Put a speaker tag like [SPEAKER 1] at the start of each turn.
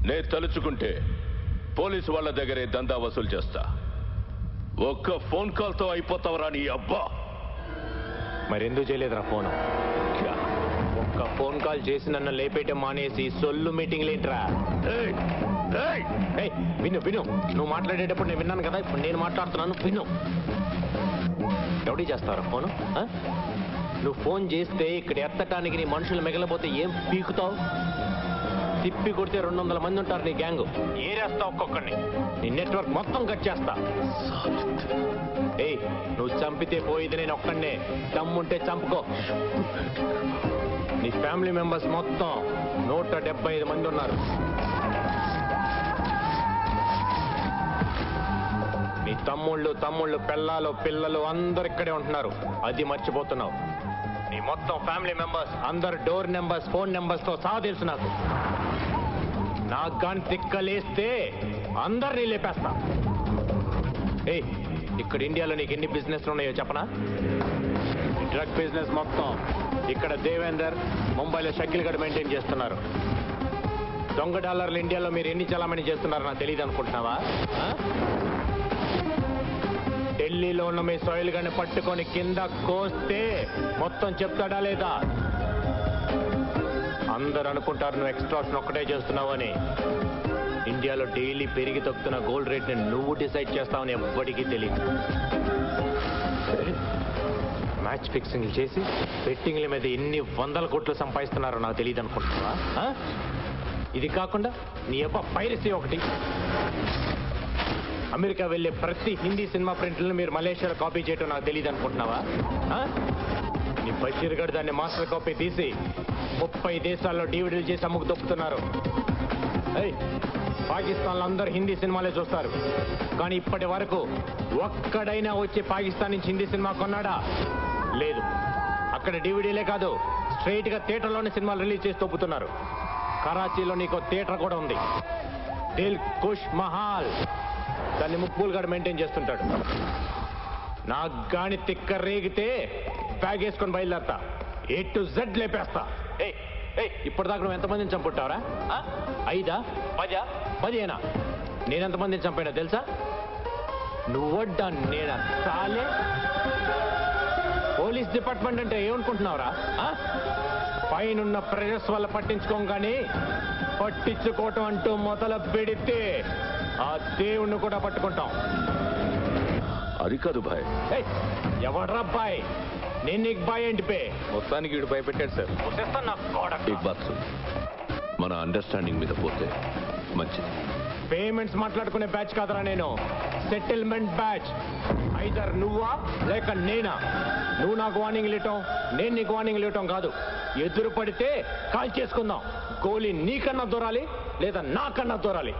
[SPEAKER 1] నేను తలుచుకుంటే పోలీసు వాళ్ళ దగ్గరే దందా వసూలు చేస్తా. ఒక్క ఫోన్ కాల్తో అయిపోతావరా నీ అబ్బా.
[SPEAKER 2] మరెందుకు చేయలేదురా ఫోను? ఒక్క ఫోన్ కాల్ చేసి నన్ను లేపేయటం మానేసి సొల్లు మీటింగ్లు ఏంట్రా? విను విను, నువ్వు మాట్లాడేటప్పుడు నేను విన్నాను కదా, ఇప్పుడు నేను మాట్లాడుతున్నాను విను. ఎవడి చేస్తారా ఫోను? నువ్వు ఫోన్ చేస్తే ఇక్కడ ఎత్తటానికి నీ మనుషులు మిగలపోతే ఏం పీకుతావు? తిప్పి కొడితే 200 మంది ఉంటారు నీ గ్యాంగు. ఏరేస్తా ఒక్కొక్కడిని, నీ నెట్వర్క్ మొత్తం కట్ చేస్తా. నువ్వు చంపితే పోయేది నేను ఒక్కడినే, దమ్ముంటే చంపుకో. నీ ఫ్యామిలీ మెంబర్స్ మొత్తం 175 మంది ఉన్నారు. నీ తమ్ముళ్ళు పిల్లలు అందరు ఇక్కడే ఉంటున్నారు. అది మర్చిపోతున్నావు. నీ మొత్తం ఫ్యామిలీ మెంబర్స్ అందరు డోర్ నెంబర్స్ ఫోన్ నెంబర్స్ తో సహా తెలుసు నాకు. నాకు కానీ తిక్కలేస్తే అందరినీ లేపేస్తా. ఇక్కడ ఇండియాలో నీకు ఎన్ని బిజినెస్ ఉన్నాయో చెప్పనా? డ్రగ్ బిజినెస్ మొత్తం ఇక్కడ దేవేందర్, ముంబైలో షకిల్ గడ్ మెయింటైన్ చేస్తున్నారు. దొంగ డాలర్లు ఇండియాలో మీరు ఎన్ని చలామణి చేస్తున్నారో నాకు తెలియదు అనుకుంటున్నావా? ఢిల్లీలో ఉన్న మీ సోయిల్ గడ్ని పట్టుకొని కింద కోస్తే మొత్తం చెప్తాడా లేదా? అందరు అనుకుంటారు నువ్వు ఎక్స్ట్రాక్షన్ ఒక్కటే చేస్తున్నావు అని. ఇండియాలో డైలీ పెరిగి తగ్గుతున్న గోల్డ్ రేట్ని నువ్వు డిసైడ్ చేస్తావని ఎవ్వడికి తెలియదు. మ్యాచ్ ఫిక్సింగ్ చేసి బెట్టింగ్ల మీద ఎన్ని 100 కోట్లు సంపాదిస్తున్నారో నాకు తెలియదు అనుకుంటున్నావా? ఇది కాకుండా నీ అబ్బా పైరసీ ఒకటి. అమెరికా వెళ్ళే ప్రతి హిందీ సినిమా ప్రింట్లను మీరు మలేషియాలో కాపీ చేయటం నాకు తెలియదు అనుకుంటున్నావా? నీ బషీర్ గడ్ దాన్ని మాస్టర్ కాపీ తీసి 30 దేశాల్లో డివిడీలు చేసి అమ్ముకు దొప్పుతున్నారు. పాకిస్తాన్లో అందరూ హిందీ సినిమాలే చూస్తారు, కానీ ఇప్పటి వరకు ఒక్కడైనా వచ్చి పాకిస్తాన్ నుంచి హిందీ సినిమా కొన్నాడా? లేదు. అక్కడ డివిడీలే కాదు, స్ట్రైట్ గా థియేటర్లోనే సినిమాలు రిలీజ్ చేసి తొప్పుతున్నారు. కరాచీలో నీకు థియేటర్ కూడా ఉంది, దిల్ కుష్ మహాల్. దాన్ని ముక్బూల్ గడ్ మెయింటైన్ చేస్తుంటాడు. నాకు గాని తిక్క రేగితే బ్యాగ్ వేసుకొని బయలుదేరతా, A to Z లేపేస్తా. ఇప్పటిదాకా నువ్వు ఎంతమందిని చంపుంటావరా? 5, 10, 15? నేనెంతమందిని చంపానో తెలుసా? నువ్వడ్డా నేనా చాలే? పోలీస్ డిపార్ట్మెంట్ అంటే ఏమనుకుంటున్నావురా? పైనున్న ప్రెజర్స్ వల్ల పట్టించుకోగానే పట్టించుకోవటం అంటూ మొదలు పెడితే ఆ దేవుణ్ణి కూడా పట్టుకుంటాం.
[SPEAKER 1] అది కాదు బాయ్.
[SPEAKER 2] ఎవడ్రా బాయ్? నేను నీకు బాయ్ ఏంటి పే?
[SPEAKER 1] మొత్తానికి వీడు భయపెట్టాడు సార్. మన అండర్స్టాండింగ్ మీద పోతే మంచిది.
[SPEAKER 2] పేమెంట్స్ మాట్లాడుకునే బ్యాచ్ కాదరా నేను, సెటిల్మెంట్ బ్యాచ్. ఐదర్ నువ్వా లేక నేనా. నువ్వు నాకు వార్నింగ్ ఇవ్వటం, నేను నీకు వార్నింగ్ ఇవ్వటం కాదు. ఎదురు పడితే కాల్ చేసుకుందాం. గోలీ నీకన్నా దూరాలి లేదా నాకన్నా దూరాలి.